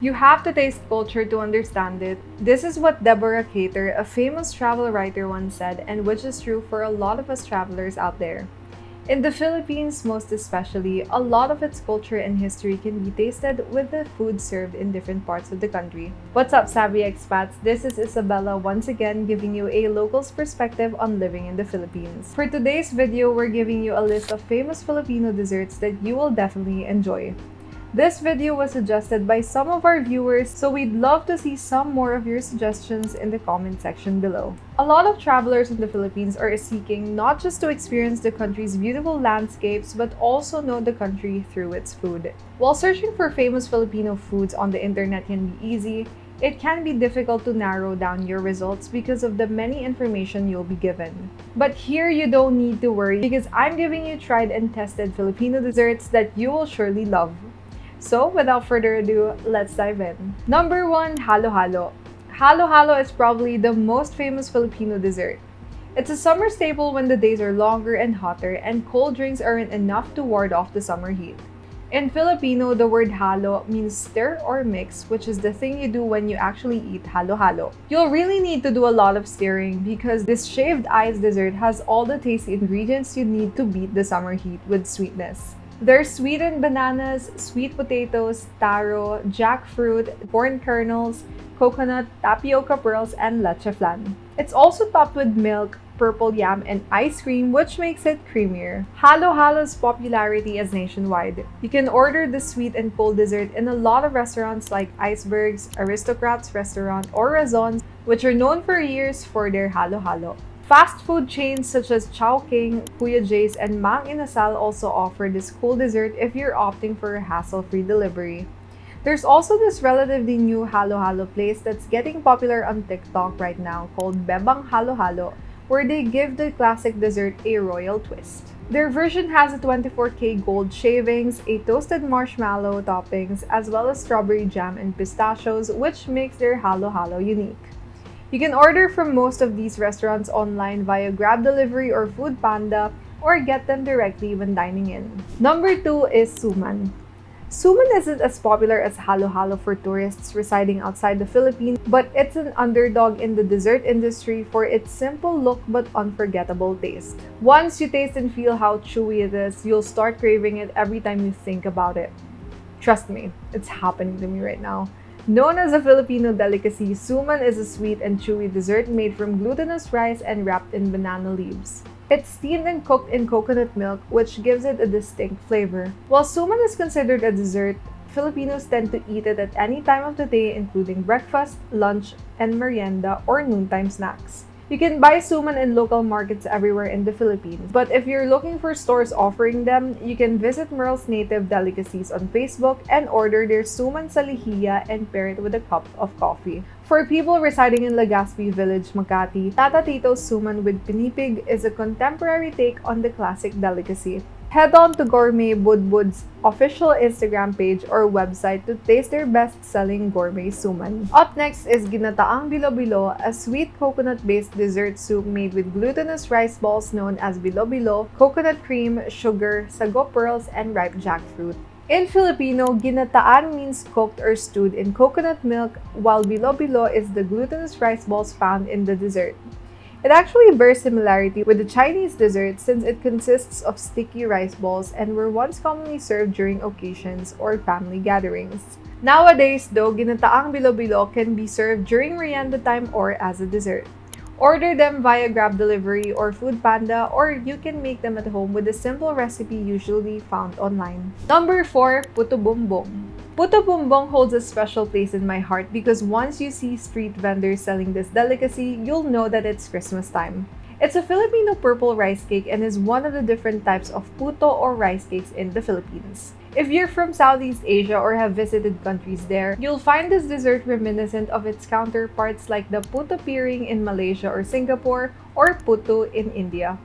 You have to taste culture to understand it. This is what Deborah Cater, a famous travel writer, once said, and which is true for a lot of us travelers out there. In the Philippines, most especially, a lot of its culture and history can be tasted with the food served in different parts of the country. What's up, savvy expats? This is Isabella once again giving you a local's perspective on living in the Philippines. For today's video, we're giving you a list of famous Filipino desserts that you will definitely enjoy. This video was suggested by some of our viewers, so we'd love to see some more of your suggestions in the comment section below. A lot of travelers in the Philippines are seeking not just to experience the country's beautiful landscapes, but also know the country through its food. While searching for famous Filipino foods on the internet can be easy, it can be difficult to narrow down your results because of the many information you'll be given. But here you don't need to worry because I'm giving you tried and tested Filipino desserts that you will surely love. So, without further ado, let's dive in. Number 1, halo-halo. Halo-halo is probably the most famous Filipino dessert. It's a summer staple when the days are longer and hotter and cold drinks aren't enough to ward off the summer heat. In Filipino, the word halo means stir or mix, which is the thing you do when you actually eat halo-halo. You'll really need to do a lot of stirring because this shaved ice dessert has all the tasty ingredients you need to beat the summer heat with sweetness. There's sweetened bananas, sweet potatoes, taro, jackfruit, corn kernels, coconut, tapioca pearls, and leche flan. It's also topped with milk, purple yam, and ice cream, which makes it creamier. Halo-halo's popularity is nationwide. You can order the sweet and cold dessert in a lot of restaurants like Icebergs, Aristocrats Restaurant, or Razons, which are known for years for their halo-halo. Fast food chains such as Chowking, Kuya J's, and Mang Inasal also offer this cool dessert if you're opting for a hassle-free delivery. There's also this relatively new halo-halo place that's getting popular on TikTok right now called Bebang Halo-Halo, where they give the classic dessert a royal twist. Their version has a 24K gold shavings, a toasted marshmallow toppings, as well as strawberry jam and pistachios, which makes their halo-halo unique. You can order from most of these restaurants online via Grab Delivery or Food Panda, or get them directly when dining in. Number 2 is Suman. Suman isn't as popular as halo-halo for tourists residing outside the Philippines, but it's an underdog in the dessert industry for its simple look but unforgettable taste. Once you taste and feel how chewy it is, you'll start craving it every time you think about it. Trust me, it's happening to me right now. Known as a Filipino delicacy, suman is a sweet and chewy dessert made from glutinous rice and wrapped in banana leaves. It's steamed and cooked in coconut milk, which gives it a distinct flavor. While suman is considered a dessert, Filipinos tend to eat it at any time of the day, including breakfast, lunch, and merienda or noontime snacks. You can buy suman in local markets everywhere in the Philippines, but if you're looking for stores offering them, you can visit Merle's Native Delicacies on Facebook and order their suman sa lihiya and pair it with a cup of coffee. For people residing in Legazpi Village, Makati, Tata Tito's suman with pinipig is a contemporary take on the classic delicacy. Head on to Gourmet Budbud's official Instagram page or website to taste their best-selling gourmet suman. Up next is Ginataang Bilo-Bilo, a sweet coconut-based dessert soup made with glutinous rice balls known as bilo-bilo, coconut cream, sugar, sago pearls, and ripe jackfruit. In Filipino, ginataan means cooked or stewed in coconut milk, while bilo-bilo is the glutinous rice balls found in the dessert. It actually bears similarity with the Chinese dessert since it consists of sticky rice balls and were once commonly served during occasions or family gatherings. Nowadays, though, ginataang bilo-bilo can be served during merienda time or as a dessert. Order them via Grab Delivery or Food Panda, or you can make them at home with a simple recipe usually found online. Number 4, Puto Bumbong. Puto Bumbong holds a special place in my heart because once you see street vendors selling this delicacy, you'll know that it's Christmas time. It's a Filipino purple rice cake and is one of the different types of puto or rice cakes in the Philippines. If you're from Southeast Asia or have visited countries there, you'll find this dessert reminiscent of its counterparts like the puto piring in Malaysia or Singapore or puto in India.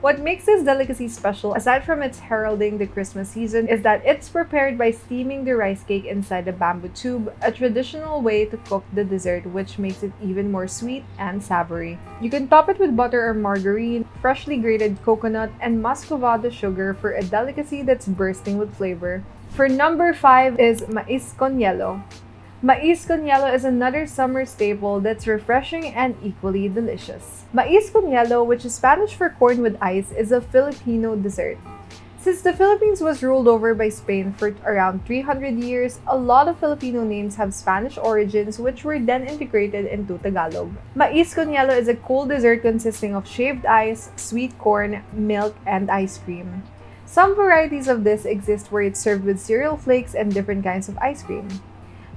What makes this delicacy special, aside from its heralding the Christmas season, is that it's prepared by steaming the rice cake inside a bamboo tube, a traditional way to cook the dessert, which makes it even more sweet and savory. You can top it with butter or margarine, freshly grated coconut, and muscovado sugar for a delicacy that's bursting with flavor. For number 5 is Maiz Coniello. Maiz Coniello is another summer staple that's refreshing and equally delicious. Maiz Coniello, which is Spanish for corn with ice, is a Filipino dessert. Since the Philippines was ruled over by Spain for around 300 years, a lot of Filipino names have Spanish origins which were then integrated into Tagalog. Maiz Coniello is a cool dessert consisting of shaved ice, sweet corn, milk, and ice cream. Some varieties of this exist where it's served with cereal flakes and different kinds of ice cream.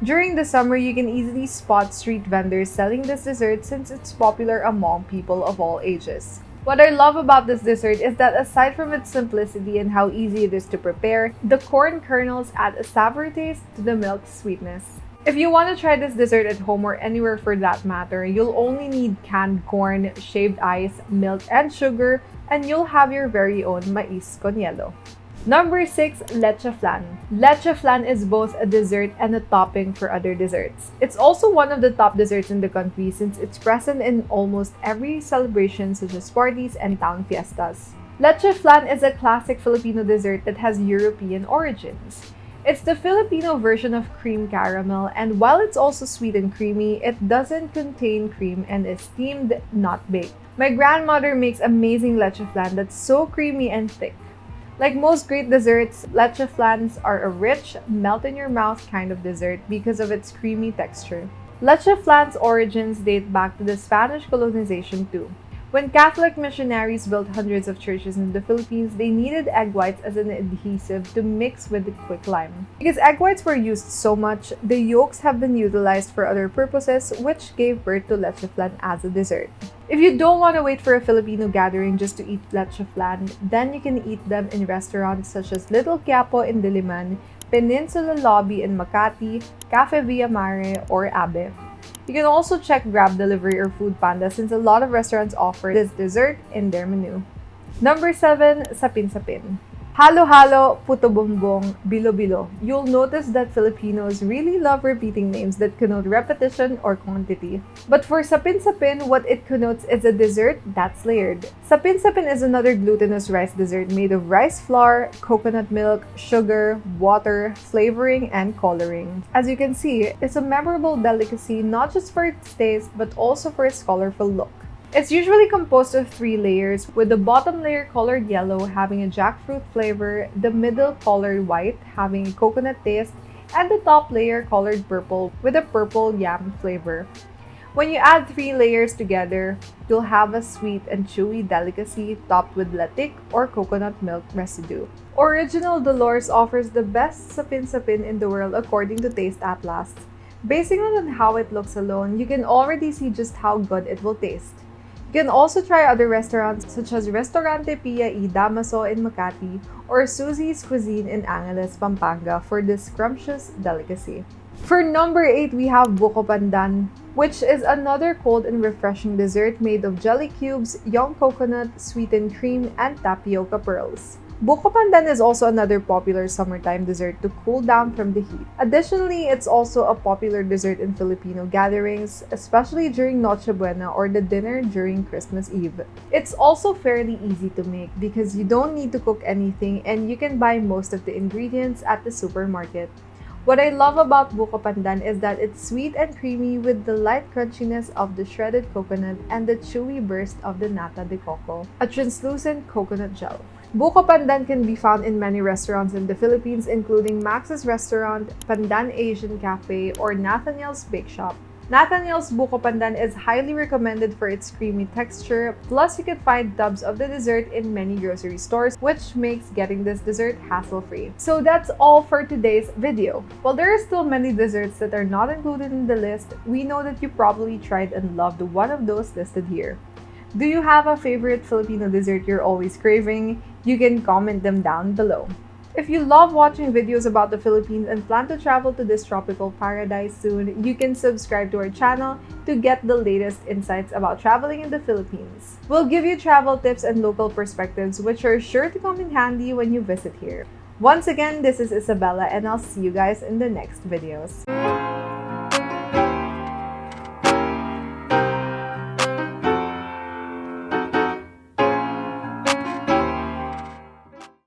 During the summer, you can easily spot street vendors selling this dessert since it's popular among people of all ages. What I love about this dessert is that aside from its simplicity and how easy it is to prepare, the corn kernels add a savory taste to the milk's sweetness. If you want to try this dessert at home or anywhere for that matter, you'll only need canned corn, shaved ice, milk, and sugar, and you'll have your very own Maiz Coniello. Number 6. Leche Flan. Leche Flan is both a dessert and a topping for other desserts. It's also one of the top desserts in the country since it's present in almost every celebration such as parties and town fiestas. Leche Flan is a classic Filipino dessert that has European origins. It's the Filipino version of cream caramel, and while it's also sweet and creamy, it doesn't contain cream and is steamed, not baked. My grandmother makes amazing leche flan that's so creamy and thick. Like most great desserts, leche flans are a rich, melt-in-your-mouth kind of dessert because of its creamy texture. Leche flan's origins date back to the Spanish colonization too. When Catholic missionaries built hundreds of churches in the Philippines, they needed egg whites as an adhesive to mix with the quicklime. Because egg whites were used so much, the yolks have been utilized for other purposes, which gave birth to leche flan as a dessert. If you don't want to wait for a Filipino gathering just to eat leche flan, then you can eat them in restaurants such as Little Quiapo in Diliman, Peninsula Lobby in Makati, Cafe Villa Mare, or Abe. You can also check Grab Delivery or Food Panda since a lot of restaurants offer this dessert in their menu. Number 7. Safinsa Pin. Halo-halo, puto bumbong, bilo-bilo. You'll notice that Filipinos really love repeating names that connote repetition or quantity. But for Safinsa Pin, what it connotes is a dessert that's layered. Safinsa Pin is another glutinous rice dessert made of rice flour, coconut milk, sugar, water, flavoring, and coloring. As you can see, it's a memorable delicacy not just for its taste but also for its colorful look. It's usually composed of 3 layers, with the bottom layer colored yellow having a jackfruit flavor, the middle colored white having a coconut taste, and the top layer colored purple with a purple yam flavor. When you add 3 layers together, you'll have a sweet and chewy delicacy topped with latik or coconut milk residue. Original Dolores offers the best Safinsa Pin in the world according to Taste Atlas. Basing on how it looks alone, you can already see just how good it will taste. You can also try other restaurants such as Restaurante Pia y Damaso in Makati or Susie's Cuisine in Angeles, Pampanga for this scrumptious delicacy. For number 8, we have Koko Pandan, which is another cold and refreshing dessert made of jelly cubes, young coconut, sweetened cream, and tapioca pearls. Koko Pandan is also another popular summertime dessert to cool down from the heat. Additionally, it's also a popular dessert in Filipino gatherings, especially during Noche Buena or the dinner during Christmas Eve. It's also fairly easy to make because you don't need to cook anything and you can buy most of the ingredients at the supermarket. What I love about Koko Pandan is that it's sweet and creamy with the light crunchiness of the shredded coconut and the chewy burst of the nata de coco, a translucent coconut gel. Koko Pandan can be found in many restaurants in the Philippines, including Max's Restaurant, Pandan Asian Cafe, or Nathaniel's Bake Shop. Nathaniel's Koko Pandan is highly recommended for its creamy texture, plus you can find tubs of the dessert in many grocery stores, which makes getting this dessert hassle-free. So that's all for today's video. While there are still many desserts that are not included in the list, we know that you probably tried and loved one of those listed here. Do you have a favorite Filipino dessert you're always craving? You can comment them down below. If you love watching videos about the Philippines and plan to travel to this tropical paradise soon, you can subscribe to our channel to get the latest insights about traveling in the Philippines. We'll give you travel tips and local perspectives which are sure to come in handy when you visit here. Once again, this is Isabella and I'll see you guys in the next videos.